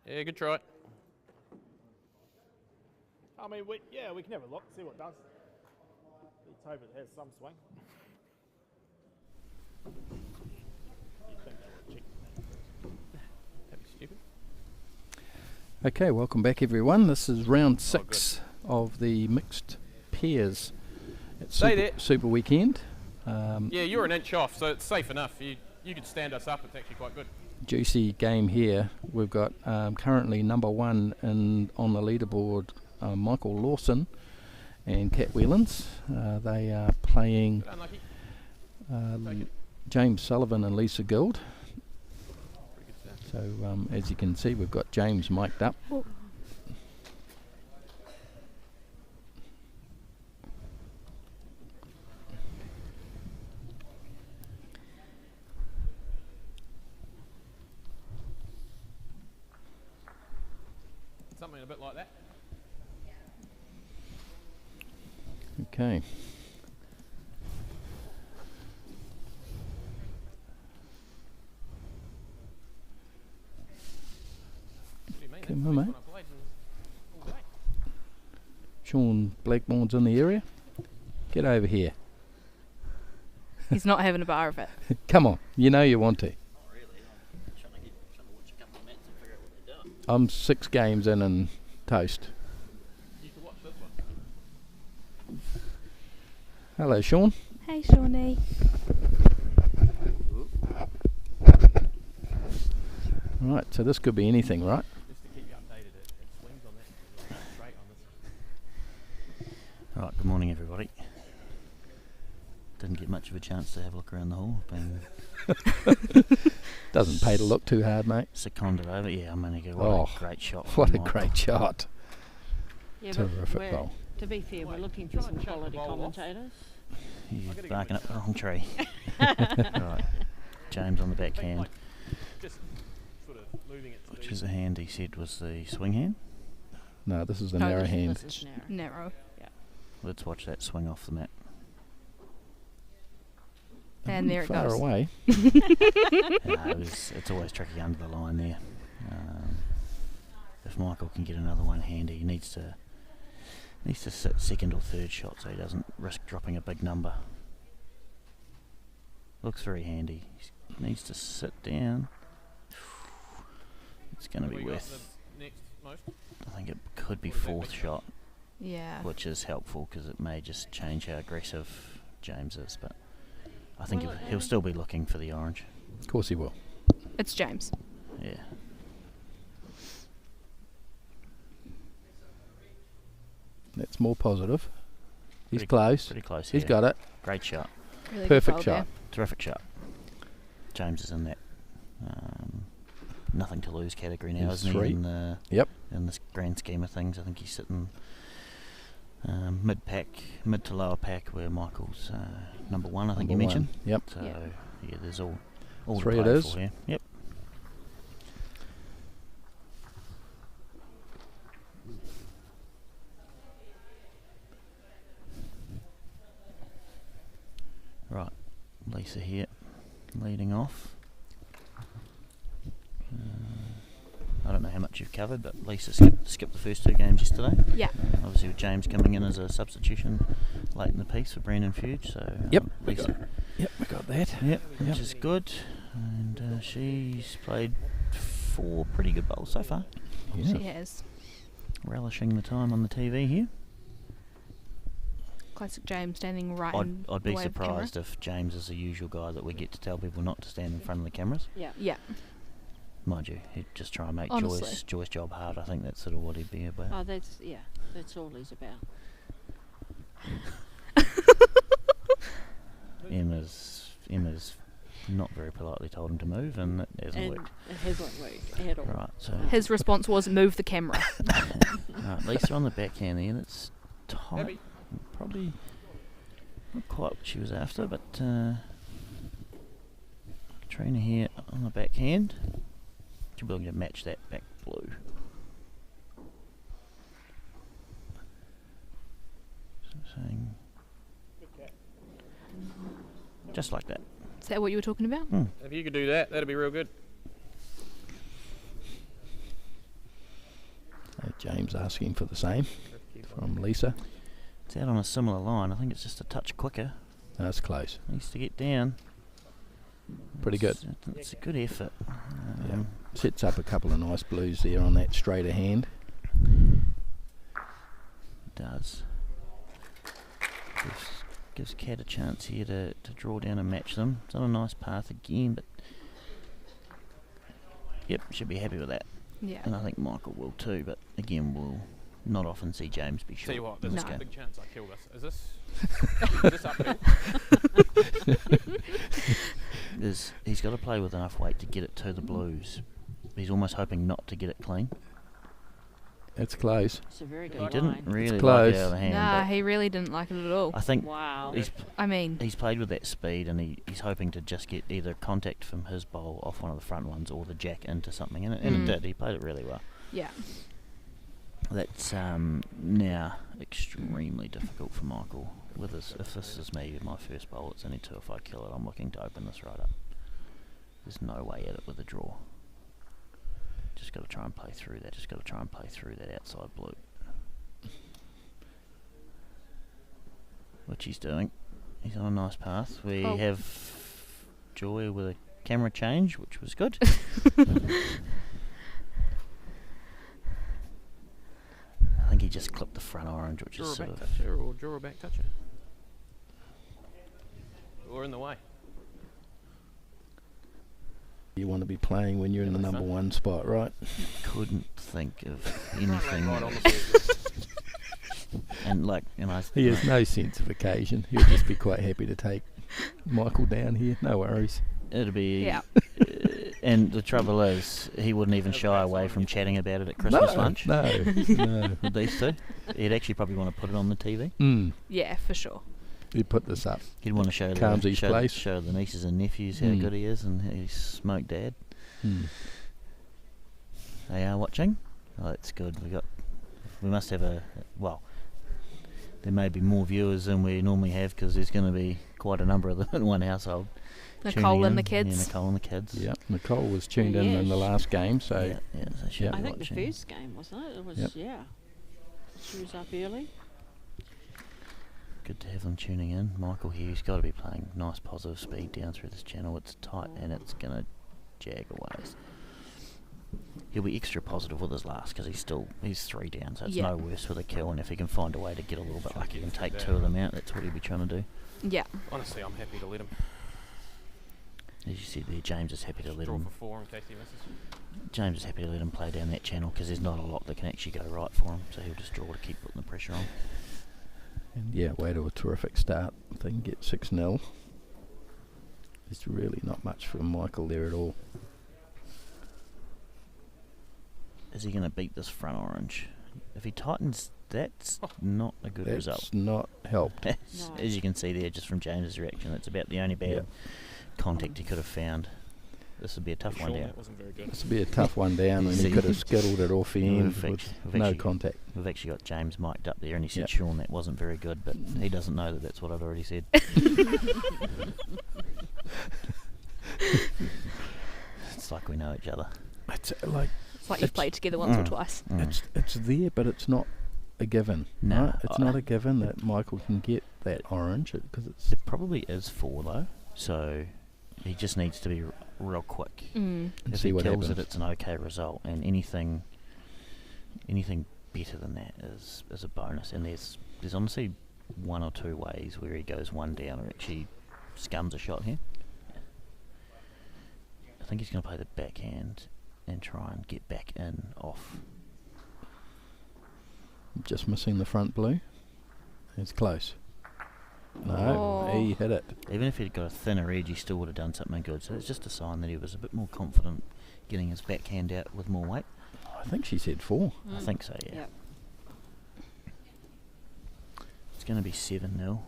Yeah, good try. I mean, we can have a look, see what it does. Let's hope it has some swing. You think they would check that? That'd be stupid. Okay, welcome back everyone. This is round 6 of the mixed pairs at Super Weekend. Yeah, you're an inch off, so it's safe enough. You could stand us up. It's actually quite good. Juicy game here. We've got currently number 1 on the leaderboard, Michael Lawson and Kat Whelans. They are playing James Sullivan and Lisa Gould. So as you can see, we've got James mic'd up. Something a bit like that. Okay. Come on, mate. Sean Blackbourne's in the area. Get over here. He's not having a bar of it. Come on, you know you want to. I'm 6 games in and toast. Hello, Sean. Hey, Shawnee. Right, so this could be anything, right? Just to keep you updated, it swings on that straight on this. Right, good morning everybody. Didn't get much of a chance to have a look around the hall. Doesn't pay to look too hard, mate. Seconded over. Yeah, I'm going to go. What a great shot. What a great shot. Yeah, terrific goal. To be fair, we're looking for some quality commentators. You're barking up the wrong tree. Right, James on the backhand. Just sort of moving it. Which is the hand he said was the swing hand? No, this is the narrow hand. This is Narrow. Yeah. Let's watch that swing off the mat. And there it Far goes. away. It's always tricky under the line there. If Michael can get another one handy, he needs to sit second or third shot so he doesn't risk dropping a big number. Looks very handy. He needs to sit down. It's going to be worth. Next most. I think it could be 4th shot, Yeah. which is helpful because it may just change how aggressive James is. But I think he'll still be looking for the orange. Of course he will. It's James. Yeah. That's more positive. He's Pretty close. Pretty close. He's here. got it. Great shot. Really Perfect good goal shot. Terrific shot. James is in that nothing to lose category now, He's isn't 3. he? Yep. In this grand scheme of things, I think he's sitting mid to lower pack, where Michael's number 1. I think you Number mentioned. 1. Yep. So yeah, there's all 3 to it play is. for here. Yep. Right, Lisa here, leading off. I don't know how much you've covered, but Lisa skipped the first 2 games yesterday. Yeah. Obviously with James coming in as a substitution late in the piece for Brendan Fuge, so Yep. Lisa. Yep, we got that. Yep, which is good. And she's played 4 pretty good bowls so far. Yeah. She has. Relishing the time on the TV here. Classic James standing right in I'd the be way of the camera. surprised if James is the usual guy that we get to tell people not to stand in front of the cameras. Yeah. Yeah. Mind you, he'd just try and make Honestly. Joy's job hard. I think that's sort of what he'd be about. Oh, that's all he's about. Emma's not very politely told him to move, and it hasn't worked. It hasn't worked at all. Right, so His response was, move the camera. right, Lisa on the backhand there, and it's tight. Heavy. Probably not quite what she was after, but Trina here on the backhand. She'll be looking to match that back blue. So saying just like that. Is that what you were talking about? Hmm. If you could do that, that'd be real good. James asking for the same from Lisa. It's out on a similar line. I think it's just a touch quicker. That's close. Needs to get down. Pretty good. It's a good effort. Yeah. Sets up a couple of nice blues there on that straighter hand. Does. Gives Cat a chance here to draw down and match them. It's on a nice path again, but yep, should be happy with that. Yeah. And I think Michael will too, but again, we'll not often see James be short. Tell you what, in there's this a game. big chance I kill this. Is this uphill? He's got to play with enough weight to get it to the blues. He's almost hoping not to get it clean. It's close. It's a very good He line. didn't really like close. it out of hand. Nah, but he really didn't like it at all. I think Wow. I mean, he's played with that speed, and he's hoping to just get either contact from his bowl off one of the front ones or the jack into something, and it did. He played it really well. yeah. That's now extremely difficult for Michael. If this is me with my first bowl, it's only 2 if I kill it. I'm looking to open this right up. There's no way at it with a draw. Just got to try and play through that. Just got to try and play through that outside blue. Which he's doing. He's on a nice path. We have Joy with a camera change, which was good. I think he just clipped the front orange, which Draw is a sort back of... toucher or draw a back toucher. Or in the way. You want to be playing when you're in the Yeah, number son. 1 spot, right? Couldn't think of Right anything. on the field. And I... He has no sense of occasion. He'll just be quite happy to take Michael down here. No worries. It'll be... Yeah. And the trouble is, he wouldn't even shy away from chatting about it at Christmas lunch. No, no. With these two. He'd actually probably want to put it on the TV. Yeah, for sure. You put this up. He'd want to show Calmsy's place. show the nieces and nephews how good he is and he's smoked dad. They are watching. Oh, that's good. We must have there may be more viewers than we normally have because there's going to be quite a number of them in one household. Nicole and the tuning in. kids. Yeah, Nicole and the kids. Yeah, Nicole was tuned in the last game, so Yeah, so she'll Yeah. be I think watching. the first game, wasn't it? It was, Yep. yeah. She was up early. Good to have them tuning in. Michael here, he's got to be playing nice positive speed down through this channel. It's tight and it's going to jag away. He'll be extra positive with his last because he's 3 down, so it's Yeah. no worse with a kill. And if he can find a way to get a little bit Try to lucky get and through take that. 2 of them out, that's what he'll be trying to do. Yeah. Honestly, I'm happy to let him As you said there, James is happy to let draw him. for 4 in case he misses. James is happy to let him play down that channel because there's not a lot that can actually go right for him, so he'll just draw to keep putting the pressure on. and yeah, way to a terrific start. I think get 6-0. There's really not much from Michael there at all. Is he going to beat this front orange? If he tightens, that's not a good That's result. not helped. No. As you can see there, just from James's reaction, that's about the only bad Yeah. contact he could have found. This would be a tough Sean, one down. that wasn't very good. This would be a tough one down, and he See. could have skittled it off the end We've with actually- no contact. We've actually got James mic'd up there, and he said, Yep. Sean, that wasn't very good, but he doesn't know that that's what I'd already said. It's like we know each other. It's like It's like you've played together once or twice. it's there, but it's not a given. No, right? It's not a given that Michael can get that orange because it's It probably is 4 though, so he just needs to be real quick. and If see he what kills happens. it, it's an okay result, and anything better than that is a bonus. And there's honestly 1 or 2 ways where he goes 1 down or actually scums a shot here. I think he's going to play the backhand and try and get back in off. Just missing the front blue. It's close. No, Oh. he hit it. Even if he'd got a thinner edge, he still would have done something good. So it's just a sign that he was a bit more confident getting his backhand out with more weight. I think she said 4. I think so, yeah. Yep. It's going to be 7-0.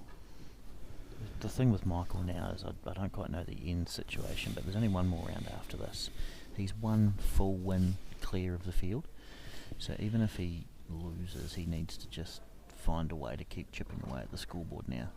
The thing with Michael now is I don't quite know the end situation, but there's only one more round after this. He's 1 full win clear of the field. So even if he loses, he needs to just find a way to keep chipping away at the scoreboard now.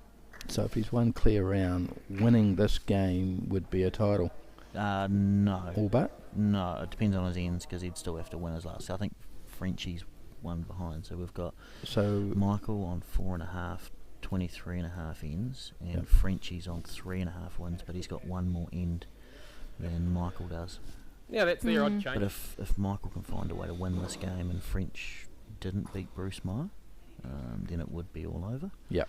So if he's 1 clear round, winning this game would be a title. No. All but? No, it depends on his ends because he'd still have to win his last. So I think Frenchie's one behind. So we've got So Michael on 4.5, 23.5 ends, and Yep. Frenchie's on 3.5 wins, but he's got one more end than Michael does. Yeah, that's their odd Mm. change. But if Michael can find a way to win this game and French didn't beat Bruce Meyer, then it would be all over. Yep.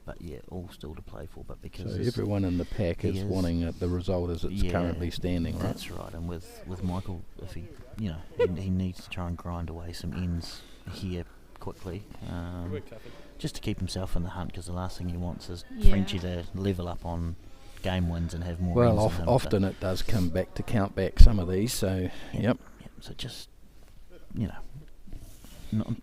But yeah, all still to play for. But so because this- everyone in the pack he is is- wanting the result as it's Yeah, currently standing, right? That's right. And with Michael, if he he needs to try and grind away some ends here quickly, Work tough. just to keep himself in the hunt. Because the last thing he wants is Yeah. Frenchie to level up on game wins and have more. Well, ends than him, often it does come back to count back some of these. So yep. So just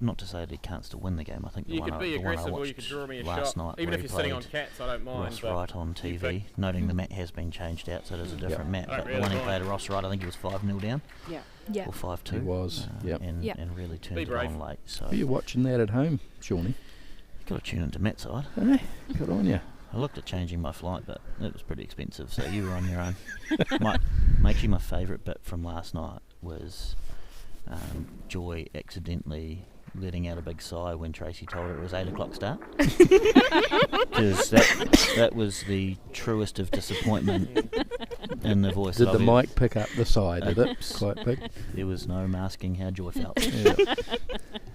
not to say that he can't still win the game. I think the You one could I, be the one I aggressive or you watched could draw me a last shot. night, Even where if he you're sitting on played cats, I don't mind. Ross But Wright on you TV, pick- noting the map has been changed out, so it is a different map. I But really the one he like. played Ross Wright, I think he was 5-0 down Yeah. Yeah. or 5-2. He was, yep. and Yep. and really turned Be it brave. on late. So Are you watching that at home, Shawnee? got to tune into Matt's side. Hey, good on you. I looked at changing my flight, but it was pretty expensive, so you were on your own. Actually, my favourite bit from last night was Joy accidentally letting out a big sigh when Tracy told her it was 8 o'clock start. Because that was the truest of disappointment in the voice. Did that the I've mic pick up the side? Did it? Oops. Quite big. There was no masking how Joy felt. Yeah.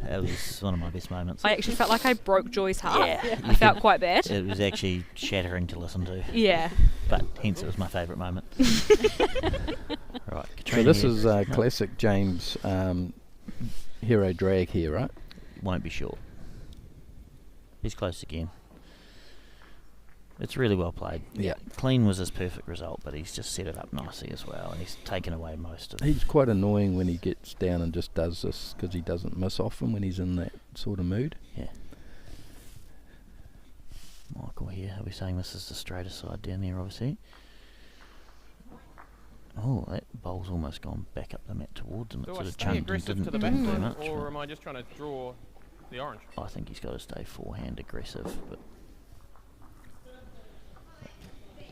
That was one of my best moments. I actually felt like I broke Joy's heart. Yeah. I felt quite bad. It was actually shattering to listen to, Yeah. but hence it was my favourite moment. Right, So Katrina this here. is classic James hero drag here, right? Won't be short. He's close again. It's really well played. Yeah. Clean was his perfect result, but he's just set it up nicely as well, and he's taken away most of. He's quite annoying when he gets down and just does this because he doesn't miss often when he's in that sort of mood. Yeah. Michael here. Are we saying this is the straighter side down there? Obviously. Oh, that bowl's almost gone back up the mat towards him. It Do I sort of stay chunked and aggressive didn't to the do back too foot, much. or am I just trying to draw the orange? I think he's got to stay forehand aggressive, but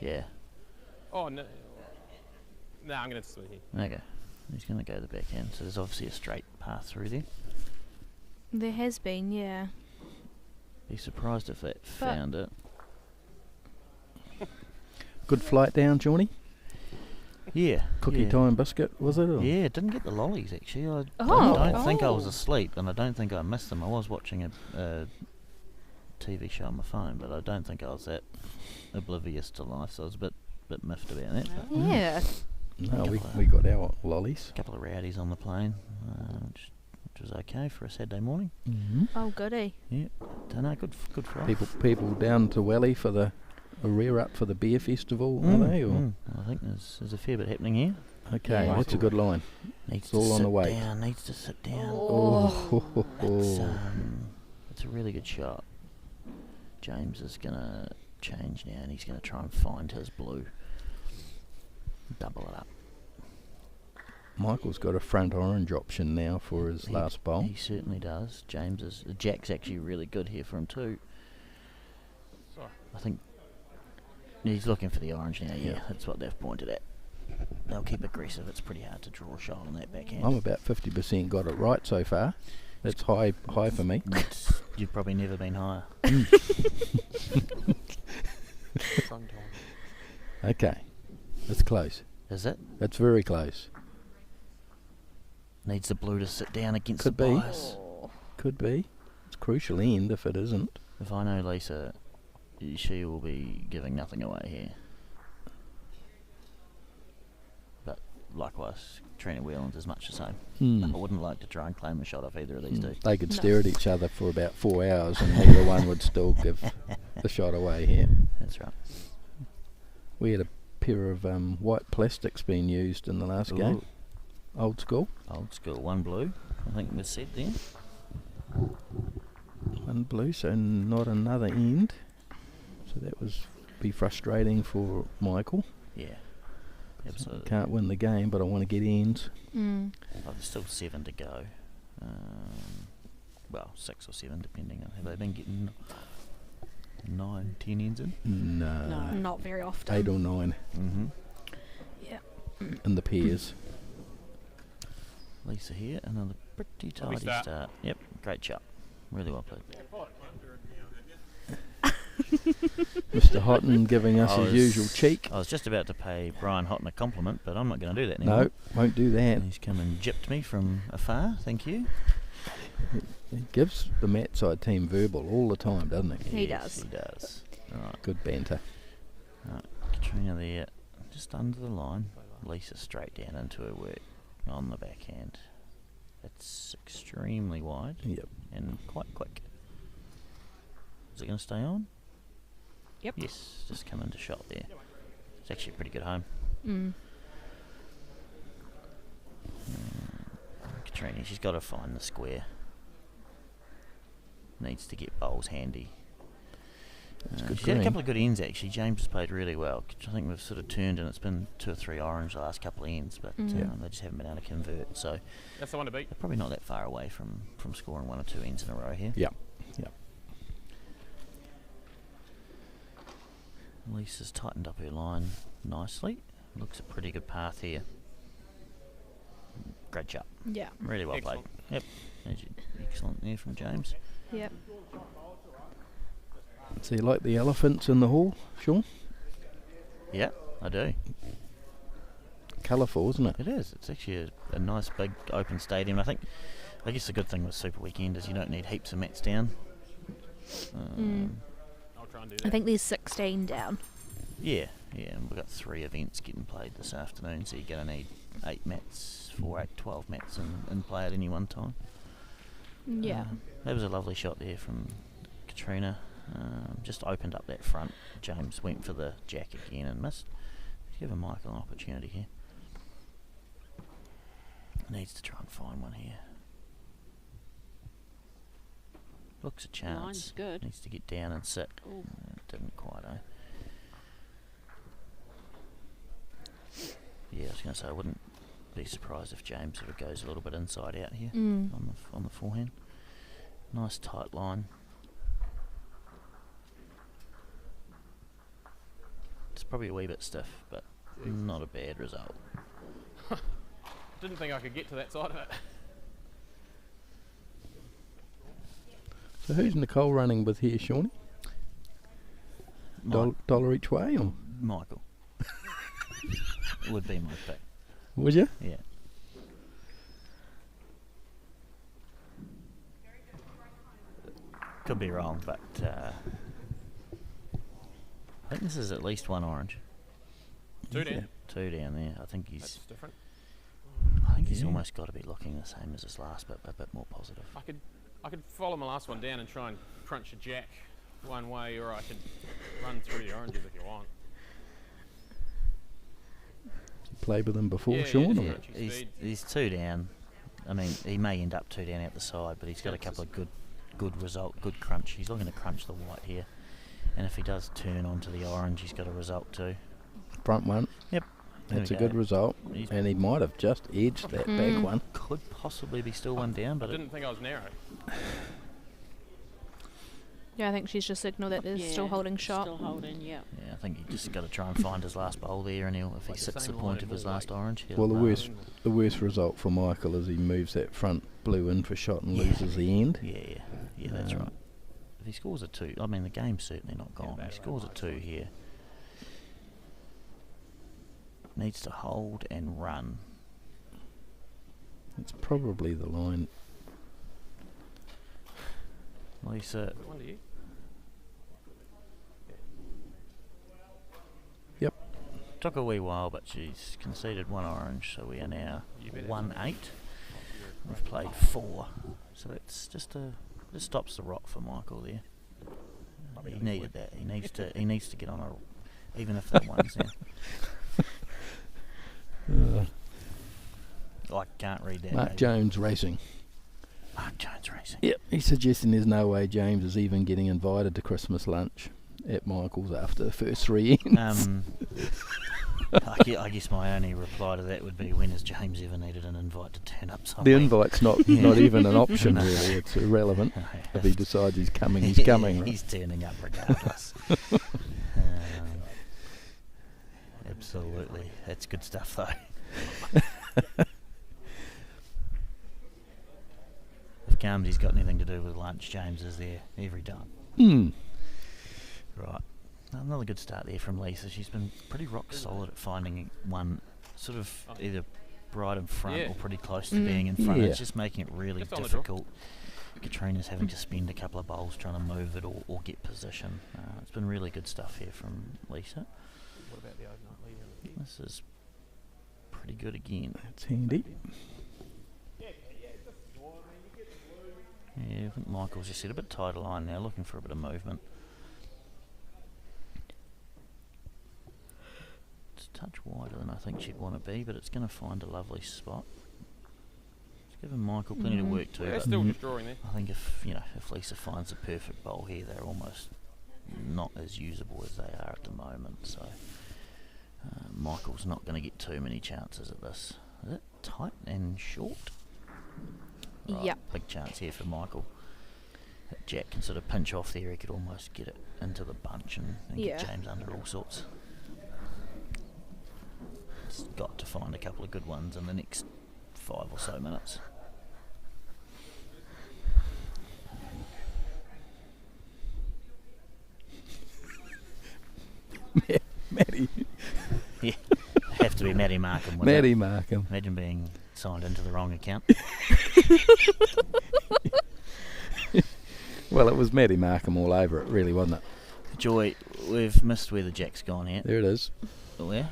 yeah. Oh no. No, I'm going to swing here. Okay. He's going to go the backhand, so there's obviously a straight path through there. There has been, yeah. Be surprised if that found it. Good flight down, Johnny. Yeah. Cookie yeah. time biscuit, was it? Or? Yeah, didn't get the lollies actually. I Oh. don't think I was Oh. asleep, and I don't think I missed them. I was watching a TV show on my phone, but I don't think I was that oblivious to life, so I was a bit miffed about that. But Yeah. No, we Couple of- we got our lollies. a couple of rowdies on the plane, which was okay for a Saturday morning. Mm-hmm. Oh, goody. Yeah, don't know, good flight. People down to Welly for the a rear up for the beer festival, are they? Or? I think there's a fair bit happening here. Okay, Yeah. that's a good line. Needs It's to all on sit the way. down. Needs to sit down. Oh, It's a really good shot. James is gonna change now, and he's gonna try and find his blue. Double it up. Michael's got a front orange option now for his last bowl. He certainly does. Jack's actually really good here for him too. Sorry. I think he's looking for the orange now. Yeah, Yeah. that's what they've pointed at. They'll keep aggressive. It's pretty hard to draw a shot on that backhand. I'm about 50% got it right so far. That's high for me. You've probably never been higher. Okay, that's close. Is it? That's very close. Needs the blue to sit down against Could the be. bias. Could be. It's crucial end if it isn't. If I know Lisa, she will be giving nothing away here. But likewise, Trina Whelan's is much the same. Hmm. I wouldn't like to try and claim a shot off either of these two. They could No. stare at each other for about 4 hours and neither one would still give the shot away here. That's right. We had a pair of white plastics being used in the last game. Ooh, Old school. old school. One blue, I think was set there. One blue, so not another end. So that was be frustrating for Michael. Yeah, absolutely. Can't win the game, but I want to get ends. Mm. Well, there's still 7 to go. Well, 6 or 7 depending on. Have they been getting 9, 10 ends in? No. No. Not very often. 8 or 9 Mm-hmm. Yeah. in the pairs. Lisa here, another Pretty Lovely tidy start. start. Yep, great job. Really well played. Mr. Houghton giving us I his was- usual cheek. I was just about to pay Brian Houghton a compliment, but I'm not going to do that anymore. No, won't do that. He's come and gypped me from afar. Thank you. He gives the Matt side team verbal all the time, doesn't he? He Yes, does. He does. Right, Good banter. Katrina there, just under the line. Lisa straight down into her work on the backhand. It's extremely wide Yep. and quite quick. Is it going to stay on? Yep. Yes, just come into shot there. It's actually a pretty good home. Mm. Katrina, she's got to find the square. Needs to get bowls handy. good She's had a green. couple of good ends actually. James has played really well. I think we've sort of turned and it's been 2 or 3 orange the last couple of ends, but Mhm. they just haven't been able to convert. So That's the one to beat. they're probably not that far away from scoring 1 or 2 ends in a row here. Yep. Yep. Lisa's tightened up her line nicely. Looks a pretty good path here. Great job. Yeah. Really well played. Excellent. Yep. Excellent there from James. Yep. So you like the elephants in the hall, Sean? Yeah, I do. Colourful, isn't it? It is. It's actually a nice big open stadium. I guess the good thing with Super Weekend is you don't need heaps of mats down. I'll try and do that. I think there's 16 down. Yeah, and we've got 3 events getting played this afternoon, so you're going to need 8 mats, 4, 8, 12 mats in play at any one time. Yeah. That was a lovely shot there from Katrina. Just opened up that front. James went for the jack again and missed. Give Michael an opportunity here. Needs to try and find one here. Looks a chance. Line's good. Needs to get down and sit. Ooh. Didn't quite, eh? Yeah, I was going to say I wouldn't be surprised if James sort of goes a little bit inside out here Mm. on the forehand. Nice tight line. It's probably a wee bit stiff, but not a bad result. Didn't think I could get to that side of it. So who's Nicole running with here, Shawnee? Dollar each way, or Michael. Would be my pick. would you? Yeah. Could be wrong, but I think this is at least 1 orange. 2 down. Yeah. 2 down there. I think That's he's different. Yeah. almost got to be looking the same as his last, but a bit more positive. I could follow my last one down and try and crunch a jack one way, or I could run through the oranges if you want. Played with him before, Yeah, Sean? yeah, or- yeah. Yeah, Crunchy he's speed. 2 down. I mean, he may end up 2 down out the side, but he's got a couple of good good crunch. He's looking to crunch the white here, and if he does turn onto the orange, he's got a result too. Front one. Yep. There That's we a good go. result. He's- And he might have just edged that back one. Could possibly be still 1 down, I but didn't think I was narrow. Yeah, I think she's just signalled that they're still Yeah, holding shot. Still holding, yeah. yeah, I think he just got to try and find his last bowl there, and if he Like the sits the same point line of his more last like- orange, he'll Well, the know. worst result for Michael is he moves that front blue in for shot and Yeah. loses the end. Yeah, that's Um, right. If he scores a 2, I mean the game's certainly not gone. bad If he scores a 2 here, needs to hold and run. It's probably the line. Lisa, One to you. Yep. took a wee while, but she's conceded 1 orange, so we are now You better 1-8. We've played 4, so that's just stops the rock for Michael there. He needed that. He needs to get on a, even if that one's there. I can't read that. Mark maybe. Jones racing. Mark Jones racing. Yep, he's suggesting there's no way James is even getting invited to Christmas lunch at Michael's after the first 3 ends. I guess my only reply to that would be, when has James ever needed an invite to turn up The somewhere? invite's not Yeah. not even an option, No. really. It's irrelevant. If he decides he's coming, he's coming. Right? He's turning up regardless. Absolutely. That's good stuff though. Garmsy's got anything to do with lunch, James is there every time. Right. Another good start there from Lisa. She's been pretty rock solid at finding one sort of either right in front or pretty close to being in front. Yeah. It's just making it really Just on the draw. difficult. Katrina's having to spend a couple of bowls trying to move it or get position. It's been really good stuff here from Lisa. What about the overnight lead on the This is pretty good again. That's handy. Yeah, I think Michael's just set a bit tighter line now, looking for a bit of movement. It's a touch wider than I think she'd want to be, but it's going to find a lovely spot. It's given Michael plenty to work to. They're But still just drawing there. I think if Lisa finds the perfect bowl here, they're almost not as usable as they are at the moment. So Michael's not going to get too many chances at this. Is it tight and short? Right, Yep. big chance here for Michael. That Jack can sort of pinch off there. He could almost get it into the bunch and Yeah. get James under all sorts. He's got to find a couple of good ones in the next 5 or so minutes. Matty. Yeah, have to be Matty Markham. wouldn't Matty it? Markham. Imagine being signed into the wrong account. Well, it was Matty Markham all over it, really, wasn't it? Joy, we've missed where the Jack's gone here. There it is. Where?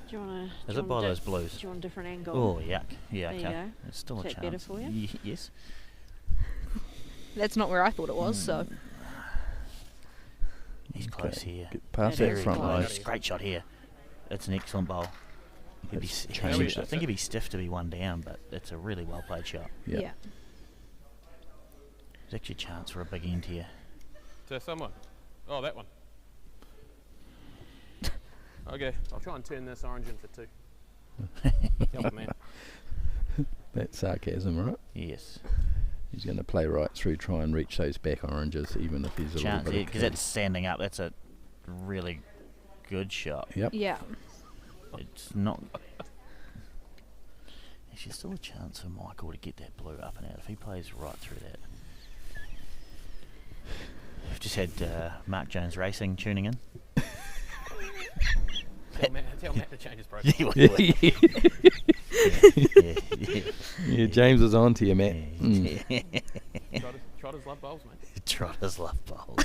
Do you want to? Is it by those blues? Do you want a different angle? Oh, yuck. Yeah, There you okay. go. It's still Is a that chance. better for you? Yes. That's not where I thought it was, so. He's close here. Get past That that is front close. line. Close. Great shot here. It's an excellent bowl. He'd be That's s- changed I it. think he'd be stiff to be one down, but it's a really well played shot. Yeah. Yeah. There's actually a chance for a big end here. Is there someone? Oh, that one. Okay, I'll try and turn this orange into 2. Help it, man. That's sarcasm, right? Yes. He's going to play right through, try and reach those back oranges, even if he's a Chance, little bit because that's standing up. That's a really good shot. Yep. Yeah. It's not. There's still a chance for Michael to get that blue up and out if he plays right through that. We've just had Mark Jones Racing tuning in. Tell Matt to change his profile. Yeah, James is on to you, Matt. Trotters love bowls, mate. Trotters love bowls.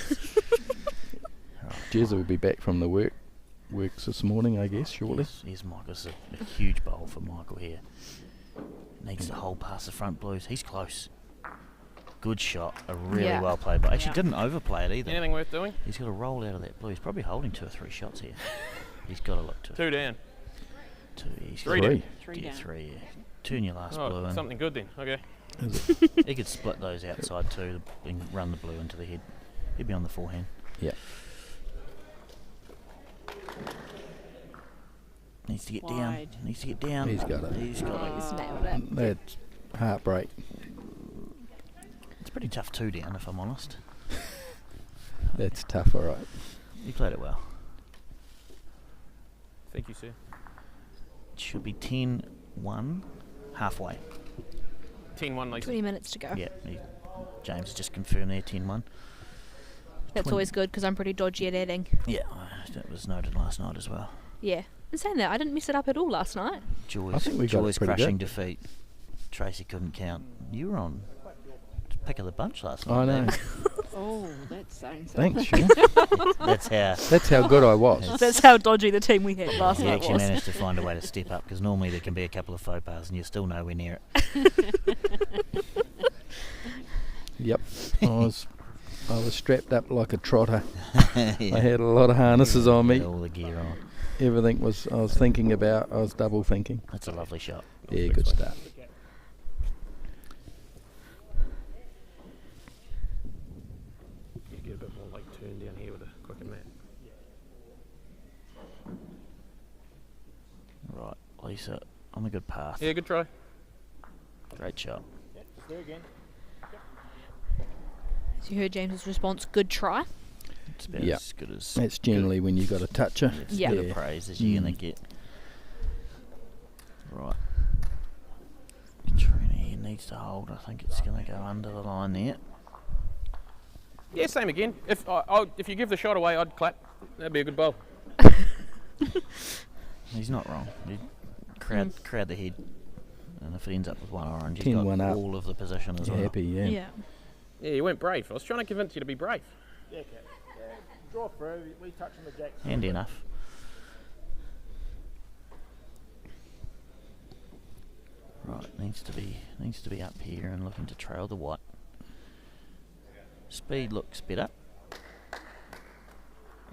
Jez will be back from the works this morning, I guess, shortly. Here's Michael. It's a huge bowl for Michael here. Needs to hold past the front blues. He's close. Good shot. A really Yeah. well played ball. Actually, Yeah. didn't overplay it either. Anything worth doing? He's got to roll out of that blue. He's probably holding 2 or 3 shots here. He's got to look to 2 down. 2. He's Three got down. 3 down. 3. Yeah. Turn your last blue Oh, in. something good then. Okay. He could split those outside too and run the blue into the head. He'd be on the forehand. Yeah. Needs to get Wide. down. Needs to get down. He's got it. He's got He's it. nailed it. That's heartbreak. It's pretty tough 2 down if I'm honest. That's tough, all right. He played it well. Thank you, sir. It should be 10-1 halfway. 10-1, Lisa. 20 minutes to go. Yeah, James just confirmed there 10-1. That's 20. always good because I'm pretty dodgy at adding. Yeah, that was noted last night as well. Yeah. And saying that, I didn't mess it up at all last night. I think we got it Joy's pretty crushing good. defeat. Tracy couldn't count. You were on pick of the bunch last night. I know. Dave. Oh, that's saying something. Thanks, Sean. That's how good I was. That's how dodgy the team we had last he night actually was. managed to find a way to step up because normally there can be a couple of faux pas and you're still nowhere near it. Yep. I was strapped up like a trotter. Yeah. I had a lot of harnesses on me. Had all the gear on. Everything I was thinking about, I was double thinking. That's a lovely shot. Yeah, good start. You get a bit more like turn down here with a quicker mat. Right, Lisa, on a good path. Yeah, good try. Great shot. There again. So you heard James's response, good try. It's about Yeah. as good as That's generally when you got a toucher. it's Yeah. good a praise as you're going to Mm. get. Right. Katrina here needs needs to hold. I think it's going to go under the line there. Yeah, same again. If if you give the shot away, I'd clap. That'd be a good bowl. He's not wrong. He'd crowd the head. And if it ends up with one orange, he's 10-1 got up. all of the position as well. Happy, yeah. Yeah. Yeah, you weren't brave. I was trying to convince you to be brave. Yeah, okay. Yeah, draw through. We touch on the jacks. Handy enough. Right, needs to be up here and looking to trail the white. Speed looks better.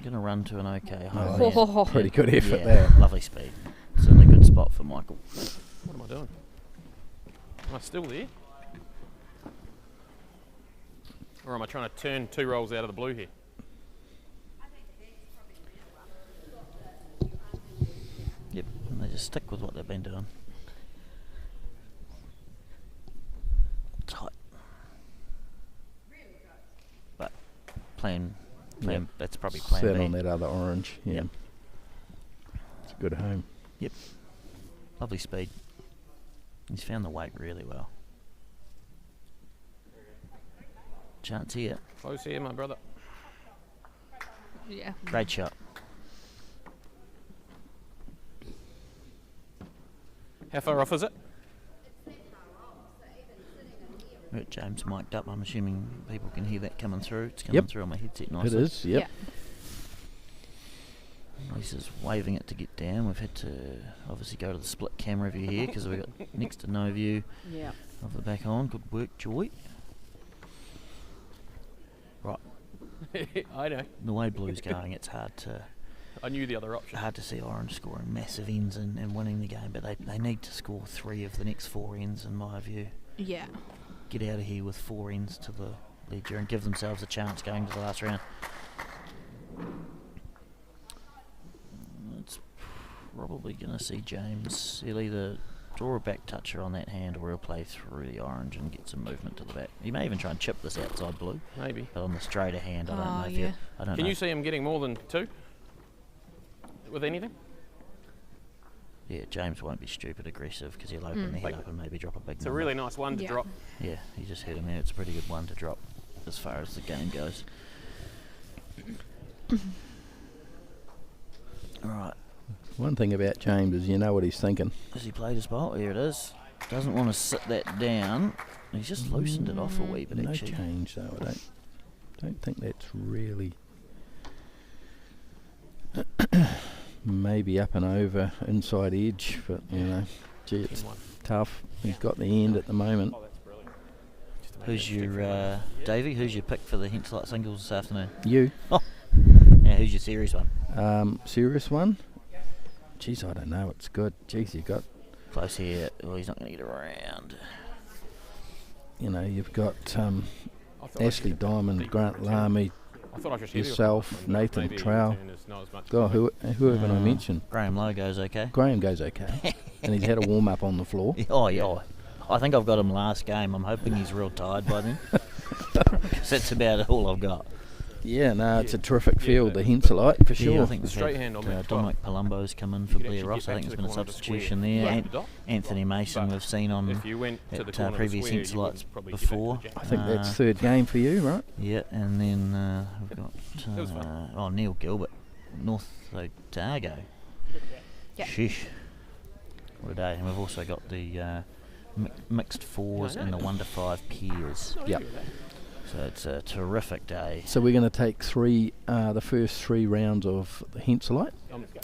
Gonna run to an okay home. Oh, there. pretty good effort Yeah, there. lovely speed. Certainly good spot for Michael. What am I doing? Am I still there? Or am I trying to turn 2 rolls out of the blue here? Yep, and they just stick with what they've been doing. Tight. But plan that's probably plan Set B. on that other orange. Yeah. Yep. It's a good home. Yep. Lovely speed. He's found the weight really well. Chance here. Close here, my brother. Yeah. Great shot. How far off is it? Right, James mic'd up. I'm assuming people can hear that coming through. It's coming through on my headset nicely. It is, yep. Lisa's waving it to get down. We've had to obviously go to the split camera view here because we've got next to no view Yeah. of the back on. Good work, Joy. Right, I know. the way blue's going, it's hard to I knew the other option. see Orange scoring massive ends and winning the game, but they need to score 3 of the next 4 ends in my view. Yeah. Get out of here with 4 ends to the ledger and give themselves a chance going to the last round. It's probably going to see James. He'll either draw a back toucher on that hand or he'll play through the orange and get some movement to the back. He may even try and chip this outside blue, Maybe. but on the straighter hand, I don't know if yeah. I don't Can know. you see him getting more than 2? With anything? Yeah, James won't be stupid aggressive because he'll open the head Like, up and maybe drop a big It's a number. really nice one to Yeah. drop. Yeah, you just heard him there. It's a pretty good one to drop as far as the game goes. Alright, One thing about James is you know what he's thinking. has he played his ball? Here it is. Doesn't want to sit that down. He's just loosened it off a wee bit No actually. change though. I don't think that's really maybe up and over inside edge, but you know, gee, it's 10-1. tough. He's got the end at the moment. Oh, that's brilliant. Just to make Who's that stick for your, Davey, who's your pick for the Hentzlight singles this afternoon? You, Now, who's your series one? serious one? Geez, I don't know. It's good. Geez, you got, Close here. Well, he's not going to get around. you know, you've got I thought I Ashley should- Diamond, big Grant return. Lamy. I thought I should hear the yourself, last one, but Nathan maybe Trow. return is not as much God, who haven't I Uh, mentioned? Graham Lowe goes okay. Graham goes okay, and he's had a warm up on the floor. Oh, yeah. I think I've got him last game. I'm hoping he's real tired by then. 'Cause that's about all I've got. Yeah, no, it's a Yeah. terrific Yeah, field, but- the Hentzlight, for Yeah, sure. I think The we've straight had, hand on that Dominic Palumbo's come in for You could Blair actually Ross. get I back think to there's the been a corner of the substitution square. there. Yeah. An- Dot. Anthony Mason But we've seen on If you went to the at corner of the previous square, you Hentzlights wouldn't probably get back to before. the jack. I think that's Uh, third game for you, right? Yeah, and then we've got was fun. Neil Gilbert, North Otago. Yeah. Sheesh. What a day. And we've also got the mixed 4s I and the know. 1 to 5 peers. Not Yep. easy with that. So it's a terrific day. So we're going to take the first 3 rounds of the Hentzlight,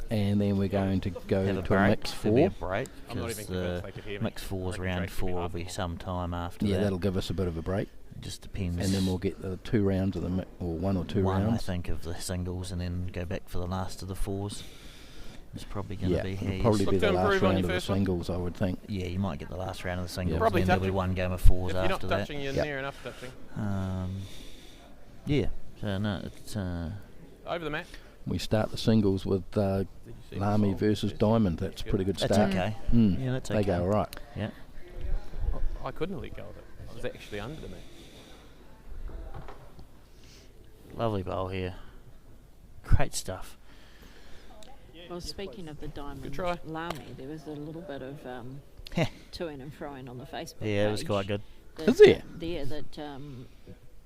and then we're going to go Have a to a break. mix There'll be 4. a break I'm not because even the convinced they could hear me. mixed 4s I reckon round Drake could be 4 will half be full. some time after Yeah, that. that'll give us a bit of a break, It just depends. and then we'll get the 2 rounds of the or 1 or 2 one, I rounds. think, of the singles, and then go back for the last of the 4s. It's probably going to Yeah, be how it'll you probably Look be to the last improve on round your of the first one. singles, I would think. Yeah, you might get the last round of the singles, Probably and then there'll be touching. 1 game of 4s If you're not after that. touching, you're Yep. near enough touching. Yeah, so no, it's Over the mat. We start the singles with Did you see my Lamy fold? versus Yes. Diamond. That's a pretty good that's start. okay. Mm, Yeah, that's they okay. go all right. Yeah, I couldn't let go of it. I was actually under the mat. lovely bowl here. Great stuff. Well, speaking of the diamond try. Lamy, there was a little bit of to-in and fro-in on the Facebook Yeah, it was page quite good. that, Is there? that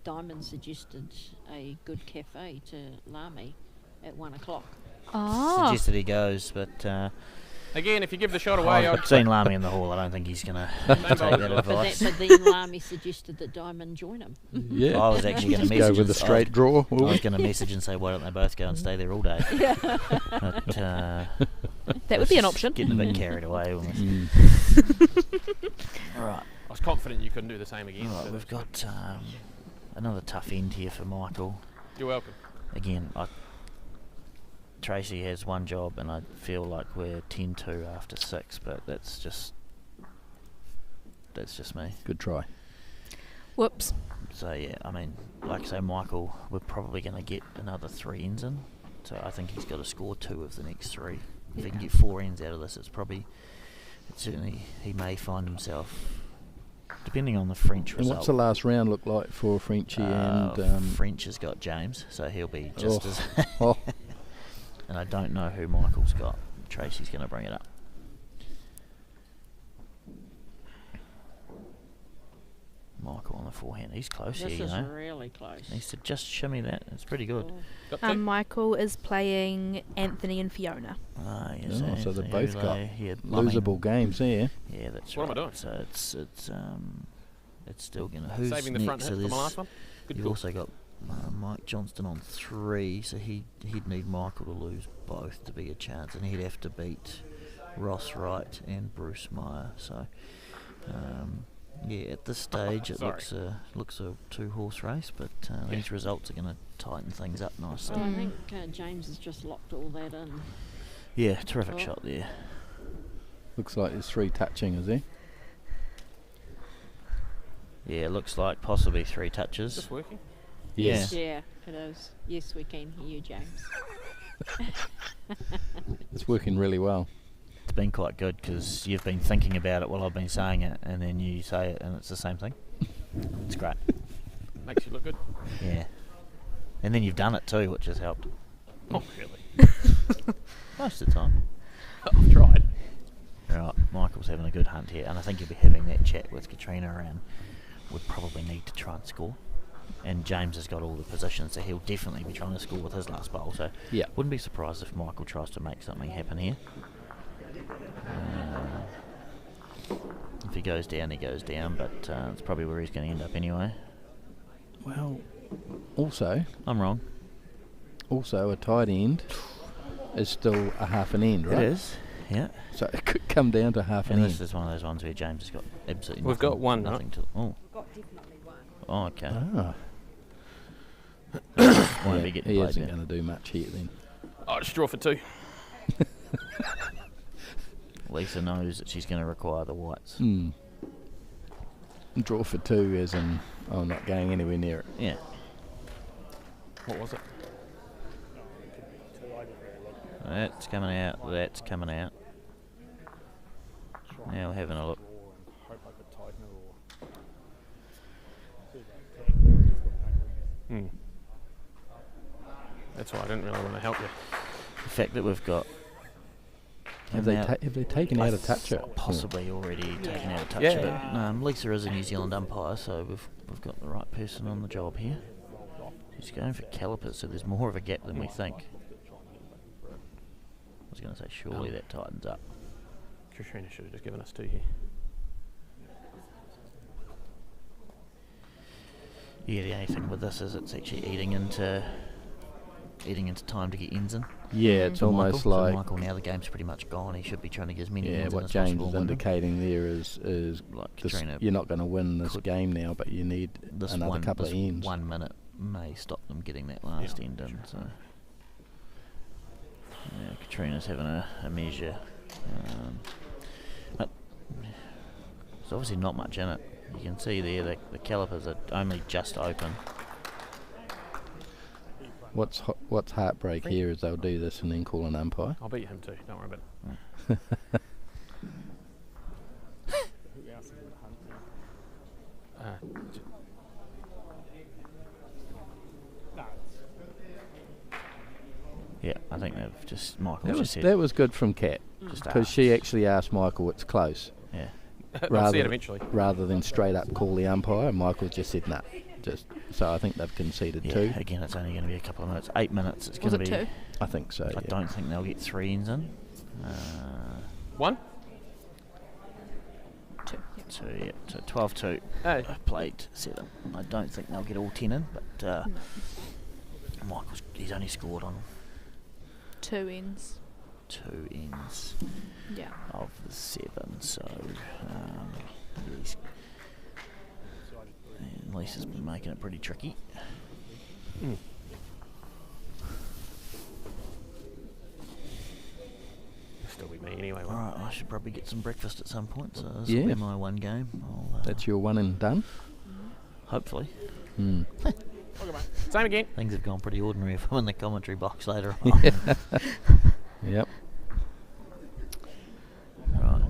Diamond suggested a good cafe to Lamy at 1 o'clock. Oh. Suggested he goes, but Again, if you give the shot away, I've I'd seen Lamy in the hall. I don't think he's going to take that But advice. But then Lamy suggested that Diamond join him. Yeah. I was actually going to Go message with a straight draw. I was going to message and say, why don't they both go and stay there all day? But, That would be an option. Getting a bit carried away. Almost. All right. I was confident you couldn't do the same again. All right, so we've that's got another tough end here for Michael. good. You're welcome. Again, Tracy has one job, and I feel like we're 10-2 after 6, but that's just me. Good try. Whoops. So yeah, I mean, like I say, Michael, we're probably going to get another 3 ends in. So I think he's got to score 2 of the next 3. If he can get 4 ends out of this, certainly he may find himself, depending on the French And result. what's the last round look like for Frenchie and... French has got James, so he'll be just Oh. as... Oh. And I don't know who Michael's got. Tracy's going to bring it up. Michael on the forehand. He's close This here, is you know. really close. Needs to just shimmy that. It's pretty good. Oh. Got two. Michael is playing Anthony and Fiona. Ah, yes. Oh, so they've both got yeah, losable games there. Yeah, that's What right. am I doing? So it's still going to... Who's Saving the next? front hit So for my there's- last one. Good You've call. also got Mike Johnston on 3, so he'd need Michael to lose both to be a chance, and he'd have to beat Ross Wright and Bruce Meyer. So, yeah, at this stage it Sorry. looks a 2-horse race, but these results are going to tighten things up nicely. Well, I think James has just locked all that in. Yeah, terrific Oh. shot there. Looks like there's 3 touching, is there? Yeah, looks like possibly 3 touches. Is this working? Yes. Yeah, it is. Yes, we can hear you, James. It's working really well. It's been quite good because you've been thinking about it while I've been saying it, and then you say it, and it's the same thing. It's great. Makes you look good. Yeah. And then you've done it too, which has helped. Oh, really? Most of the time. I've tried. Right, Michael's having a good hunt here, and I think he'll be having that chat with Katrina, and would probably need to try and score. And James has got all the positions, so he'll definitely be trying to score with his last bowl. So Yeah. wouldn't be surprised if Michael tries to make something happen here. If he goes down, he goes down, but it's probably where he's going to end up anyway. Well, also I'm wrong. a tight end is still a half an end, right? It is, yeah. So it could come down to half an And end. this is one of those ones where James has got absolutely We've got one, nothing to... Oh. Oh, okay. Ah. Won't Yeah, be getting he played isn't now. going to do much here then. I'll just draw for 2. Lisa knows that she's going to require the whites. Draw for 2 as in, I'm not going anywhere near it. Yeah. What was it? That's coming out. That's coming out. Now we're having a look. Hope I could tighten it or... Hmm. That's why I didn't really want to help you. The fact that we've got... Have they, now- have they taken out a toucher? Possibly already taken out a touch, Yeah. but Lisa is a New Zealand umpire, so we've got the right person on the job here. She's going for calipers, so there's more of a gap than we think. I was going to say, surely that tightens up. Katrina should have just given us 2 here. Yeah, the only thing with this is it's actually eating into time to get ends in. Yeah, it's for almost Michael. like... So Michael, now the game's pretty much gone. He should be trying to get as many Yeah, ends in what as James possible. is and win them. indicating there is Like this, Katrina you're not going to win this game now, but you need this another couple this of ends. 1 minute may stop them getting that last end in. So yeah, Katrina's having a measure. But there's obviously not much in it. You can see there the calipers are only just open. What's heartbreak here is they'll do this and then call an umpire. I'll beat him too. Don't worry about it. Who else is in the hunt now? No, Yeah, I think they've just Michael That just was, said that was good from Kat, just because she asked. actually asked Michael, it's close. Yeah. I'll see it eventually. rather than straight up call the umpire, Michael just said no. So I think they've conceded Yeah, 2. again, it's only going to be a couple of minutes. 8 minutes. It's going Was to it be. 2? I think so. I Yeah. don't think they'll get 3 ends in. 1? 2. Yeah. 2, yeah. So 12-2. Hey. Played 7. I don't think they'll get all 10 in, but he's only scored on 2 ends. 2 ends Yeah. of the 7. So he's. And Lisa's been making it pretty tricky. Still be me anyway. All right, I should probably get some breakfast at some point. So this Yeah. will be my one game. That's your one and done. Hopefully. Same again. Things have gone pretty ordinary if I'm in the commentary box later on. Yep. Right.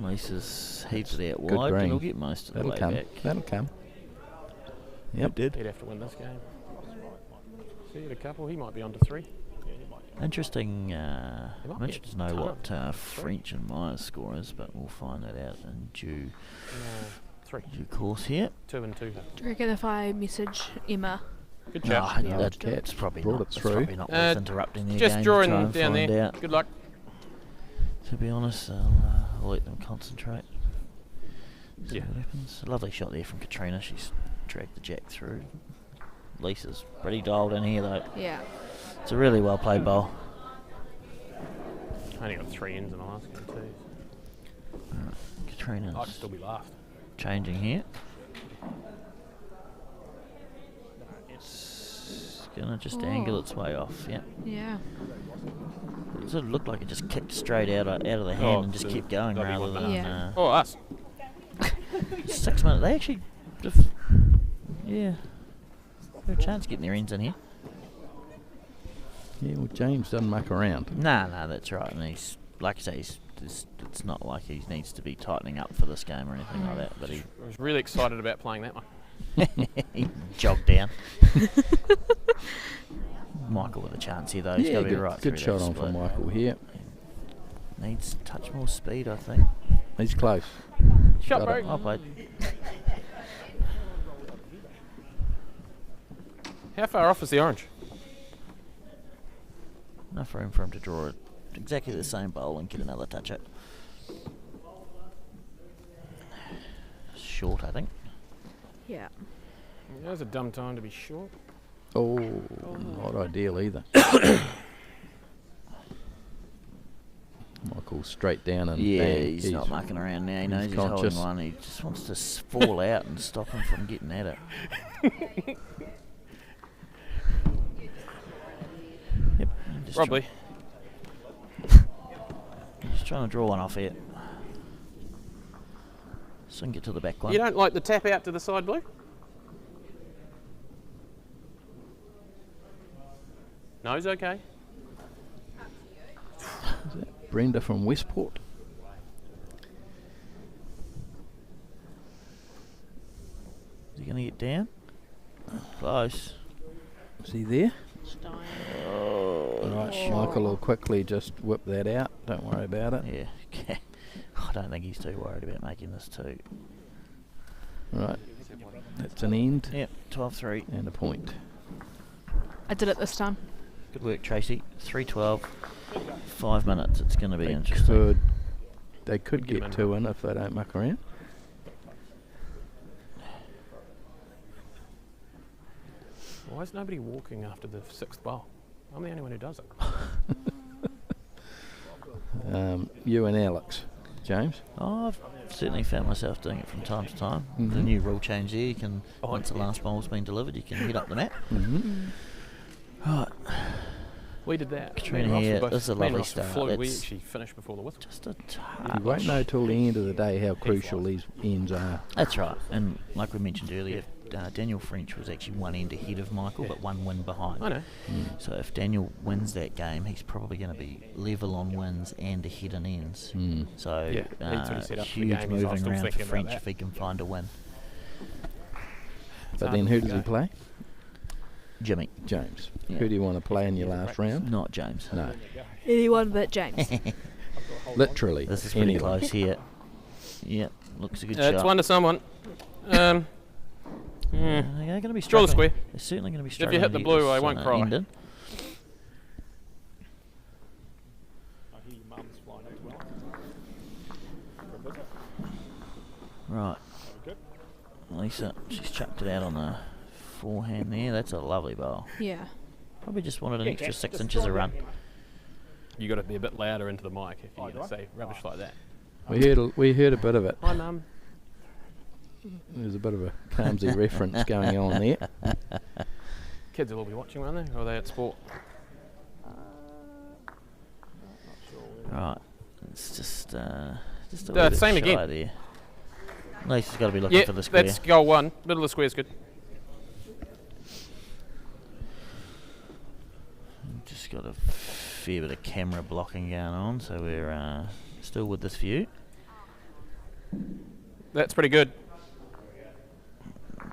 Lisa's heaved it out Good wide, but green. he'll get most of the That'll way come. back. That'll come. Yep. He'd have to win this game. See it a couple. He might be on to 3. Interesting. might I'm be interested to a know ton what of French and Myers score is, but we'll find that out in due 3. course here. 2 and 2. Do you reckon if I message Emma? Good No, job. Yeah, that's Cats probably brought not. it It's through. probably not worth interrupting their Just game drawing to try and down find there. out. Good luck. To be honest, I'll let them concentrate. See Yeah. what happens. A lovely shot there from Katrina. She's dragged the jack through. Lisa's pretty dialed in here though. Yeah. It's a really well played bowl. Only got 3 ends in the last game too. Katrina's I'd still be last. changing here. It's gonna just angle its way off. Yeah. Yeah. It sort of looked like it just kicked straight out of the hand and just so kept going they'll be rather one than back. Yeah. Oh, us. 6 minutes. They actually, yeah, have a chance of getting their ends in here. Yeah, well, James doesn't muck around. Nah, that's right. And he's, like I say, it's not like he needs to be tightening up for this game or anything like that. But he I was really excited about playing that one. he jogged down. Michael with a chance here though. He's Yeah, got to be good, right good through shot that on from split. Michael here. Needs a touch more speed, I think. He's close. Shot Got break. it. Well played. How far off is the orange? Enough room for him to draw it exactly the same bowl and get another touch it. Short, I think. Yeah. That was a dumb time to be short. Oh, not ideal either. Michael's straight down and Yeah, bang. he's not mucking around now. He knows he's conscious. holding one. He just wants to fall out and stop him from getting at it. Yep. Just Probably. Just trying to draw one off here. Swing it to the back one. You don't like the tap out to the side blue? No's okay. Is that Brenda from Westport? Is he going to get down? Close. Is he there? Stein. Right, Michael will quickly just whip that out. Don't worry about it. Yeah. Okay. I don't think he's too worried about making this two. Right, that's an end Yep, 12-3. and a point. I did it this time. Good work, Tracy. 3-12. 5 minutes. It's going to be They interesting. could Get him get in. 2 in if they don't muck around. Why is nobody walking after the 6th bowl? I'm the only one who does it. You and Alex, James. Oh, I've certainly found myself doing it from time to time. The Mhm. new rule change there, you can, Oh, once the yeah. last bowl's been delivered, you can hit up the mat. Mm-hmm. Right, We did that. Katrina Me and Ross here, were both- this is a me and lovely Ross were start. flew. We That's- actually finished before the whistle. just a You won't know touch. till the end of the day how crucial these ends are. That's right, and like we mentioned earlier, Daniel French was actually one end ahead of Michael, but one win behind. I know. So if Daniel wins that game, he's probably going to be level on wins and ahead in ends. Mm. So Yeah, that's what he set up for the huge game, is I was moving still around for thinking about French that. if he can find a win. But hard then to who does he go. play? Jimmy, James. Yeah. Who do you want to play in your last round? not James. No, Anyone but James. literally. This is pretty anyone. close here. Yep, looks a good It's shot. one to someone. They're going to be Draw the struggling. square. They're certainly going to be If struggling. you hit to the get blue, this, I won't cry. ended. I hear your mum's flying as well. For a visit. Right, Very good. Lisa, she's chucked it out on the forehand there. That's a lovely bowl. Yeah. Probably just wanted an Yeah, extra Kat, 6 just inches throw of it run. down here, You got to be a bit louder into the mic if Oh, you're do going I? to say rubbish like that. We heard a bit of it. Hi, Mum. There's a bit of a Carmsy reference going on there. Kids will all be watching, won't they? Or are they at sport? Right, it's just a The little bit same shy again. there. Lisa's got to be looking Yeah, for the square. that's goal one. Middle of the square's good. Just got a fair bit of camera blocking going on, so we're still with this view. That's pretty good.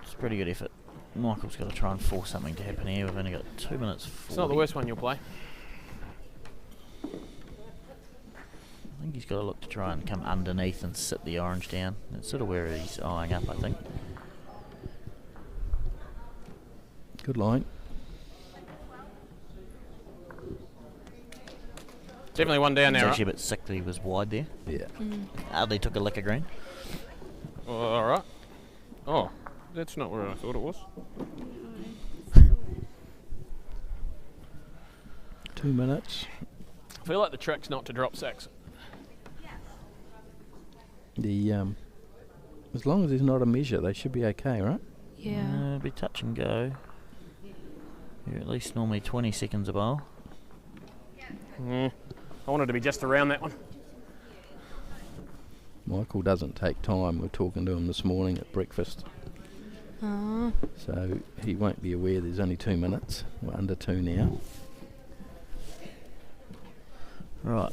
It's a pretty good effort. Michael's got to try and force something to happen here. We've only got 2 minutes 40. It's not the worst one you'll play. I think he's got to look to try and come underneath and sit the orange down. That's sort of where he's eyeing up, I think. Good line. Definitely one down It's now. actually a Right? bit sick that he was wide there. Yeah. Hardly took a lick of green. All right. Oh, that's not where I thought it was. 2 minutes. I feel like the trick's not to drop 6. The as long as there's not a measure, they should be okay, right? Yeah. Be touch and go. You're at least normally 20 seconds a bowl. I wanted to be just around that one. Michael doesn't take time. We're talking to him this morning at breakfast, so he won't be aware there's only 2 minutes. We're under 2 now. Right.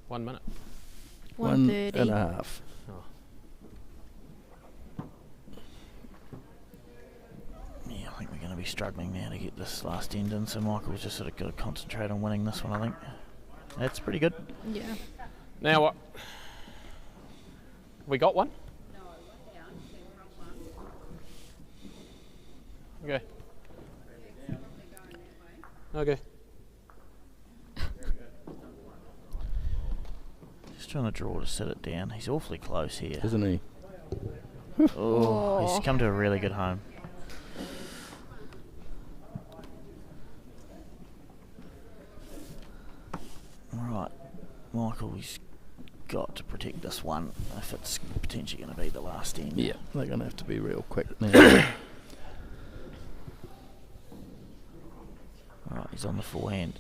1 minute. 1:30. 1.5. Yeah, I think we're going to be struggling now to get this last end in, so Michael's just sort of got to concentrate on winning this one, I think. That's pretty good. Yeah. Now what? We got one? Okay. Okay. Just trying to draw to sit it down. He's awfully close here. Isn't he? Oh, he's come to a really good home. Right, Michael, he's got to protect this one if it's potentially going to be the last end. Yeah, they're going to have to be real quick now. Right, he's on the forehand.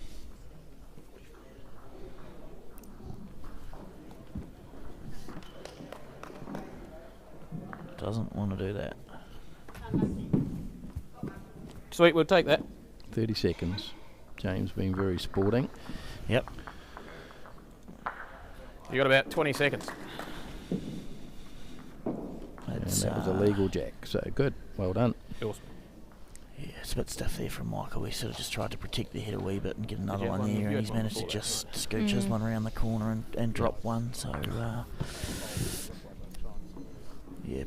Doesn't want to do that. Sweet, we'll take that. 30 seconds. James being very sporting. Yep. You got about 20 seconds. And It's, that was a legal jack, so good. Well done. Awesome. Yeah, it's a bit stiff there from Michael. He sort of just tried to protect the head a wee bit and get another you have one one? there, You and had he's one managed to before that, just scooch his one around the corner and drop one. So, yeah,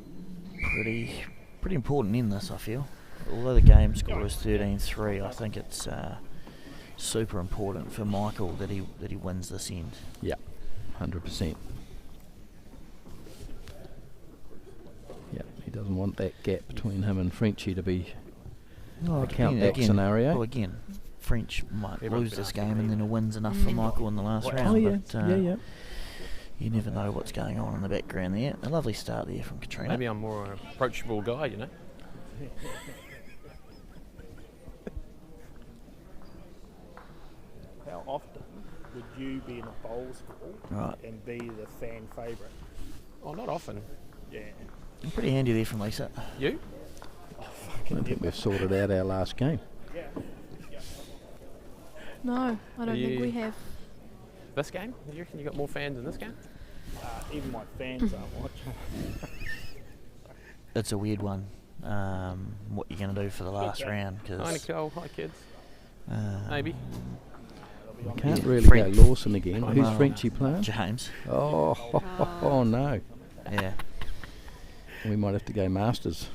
pretty important in this, I feel. Although the game score is 13-3, I think it's super important for Michael that he wins this end. Yeah, 100%. Yeah, he doesn't want that gap between him and Frenchie to be a count-back scenario. Well, again, French might Everyone's lose been this asking game and me. then he wins enough for Michael in the last round. Oh, yeah, But, yeah. you never know what's going on in the background there. A lovely start there from Katrina. Maybe I'm more an approachable guy, you know. How often would you be in a bowls hall Right. and be the fan favourite? Oh, not often. Yeah. Pretty handy there from Lisa. You? I think we've sorted out our last game. No, I don't think You- we have. This game? Do you reckon you got more fans in this game? Even my fans aren't watching. It's a weird one. What you're going to do for the last round? Hi, Because Nicole. Hi, kids. Maybe. We can't really French. go Lawson again. Who's Well, Frenchie playing? James. Oh, no. Yeah. We might have to go Masters.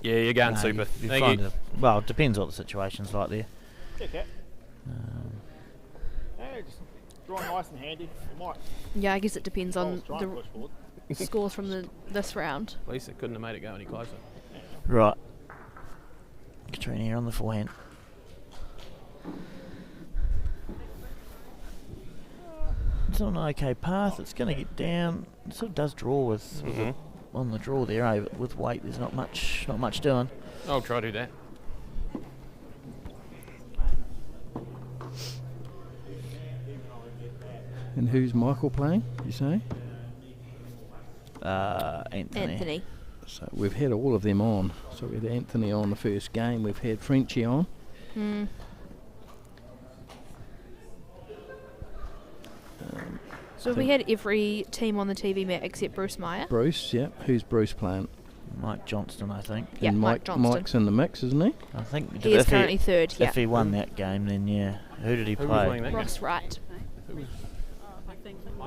Yeah, you're going No, super. you Thank find you. well, it depends what the situation's like there. Yeah, Cat. Um, Yeah, just draw nice and handy. You might Yeah, I guess it depends on try and push forward. the scores from this round. At least it couldn't have made it go any closer. right. Katrina here on the forehand. It's on an okay path. It's going to get down. It sort of does draw with Mhm. on the draw there. But with weight, there's not much doing. I'll try to do that. And who's Michael playing, you say? Anthony. So we've had all of them on. So we had Anthony on the first game. We've had Frenchie on. Mm. So we had every team on the TV, Matt, except Bruce Meyer. Bruce, yep. Who's Bruce playing? Mike Johnston, I think. Yeah, And Mike Johnston. Mike's in the mix, isn't he? I think He is if currently third, yeah. if he won that game, then yeah. Who did he Who was play? playing that game? Ross Wright.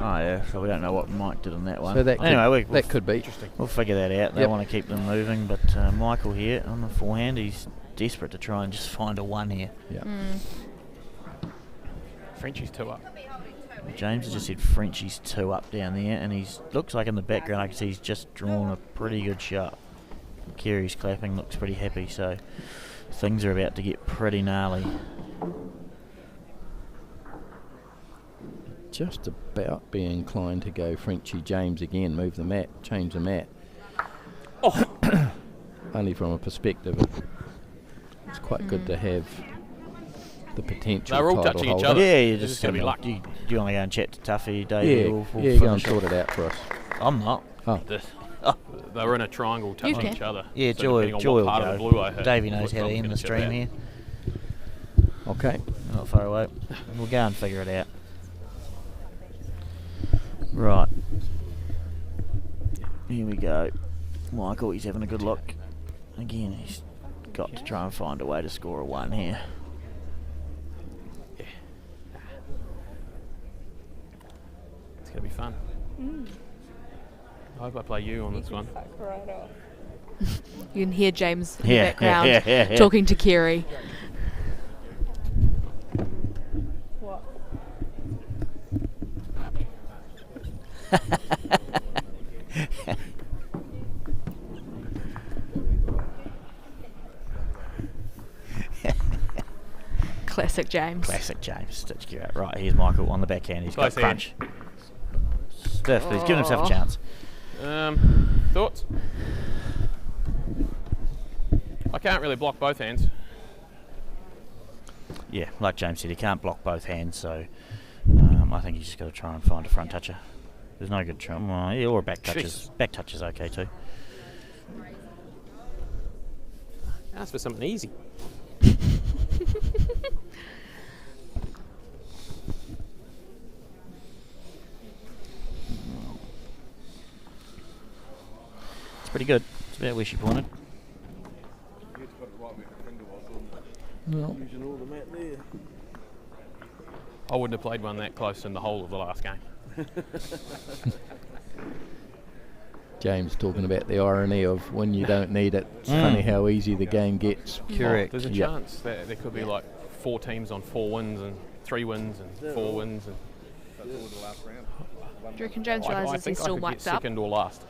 Oh yeah, so we don't know what Mike did on that one. So that anyway, that could be. we'll figure that out. They Yep. want to keep them moving, but Michael here on the forehand, he's desperate to try and just find a one here. Yeah. Frenchie's 2 up. James has just said Frenchie's 2 up down there, and he's looks like in the background I can see he's just drawn a pretty good shot. Kerry's clapping, looks pretty happy, so things are about to get pretty gnarly. Just about be inclined to go Frenchie James again, move the mat, change the mat. Oh. Only from a perspective of it's quite good to have the potential They're all title touching each holder. other. Yeah, you This just is gonna be luck. Do you want to go and chat to Tuffy, Dave? Yeah, We'll yeah, go and finish sort off. it out for us. I'm not. Oh, They were in a triangle touching can. each other. Yeah, so Joy, depending on Joy what will part go. of the blue I hit, Davey knows what how to club's end gonna the chip stream out. here. okay. Not far away. We'll go and figure it out. Right. Here we go. Michael, he's having a good look. Again, he's got to try and find a way to score a one here. It's going to be fun. I hope I play you on this one. You can hear James in Yeah, the background yeah. talking to Kerry. Classic James. Classic James. Stitch gear out. Right, here's Michael on the backhand. He's got Close hand. crunch. Stiff, but he's giving himself a chance. Thoughts? I can't really block both hands. Yeah, like James said, he can't block both hands, so I think he's just got to try and find a front toucher. There's no good try. Yeah, or a back touches. Jeez. Back touch is okay too. Ask for something easy. It's pretty good. It's about where she pointed. Well, I wouldn't have played one that close in the whole of the last game. James talking about the irony of when you don't need it. It's funny how easy the game gets. Correct. There's a Yep. chance that there could be like 4 teams on 4 wins and 3 wins and 4 wins. And Do you reckon James I realises think he's I still could get mic'd up? second or last.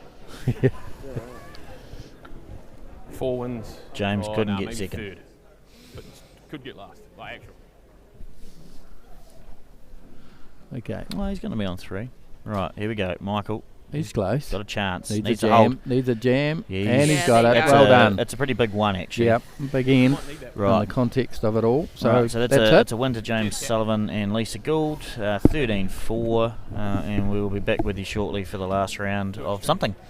4 wins. James Oh, couldn't nah, get maybe second. Third, but could get last by actual. Okay, Well, he's going to be on 3. Right, here we go. Michael, he's close. got a chance. Needs Needs a to hold. jam. Needs a jam, Yeah, and he's Yeah, got there it. you go. Well done. It's a pretty big one, actually. Yep, big end. Might need that. In Right. the context of it all. So, Right, so that's it's it. a win to James Sullivan and Lisa Gould, 13-4, and we will be back with you shortly for the last round of something.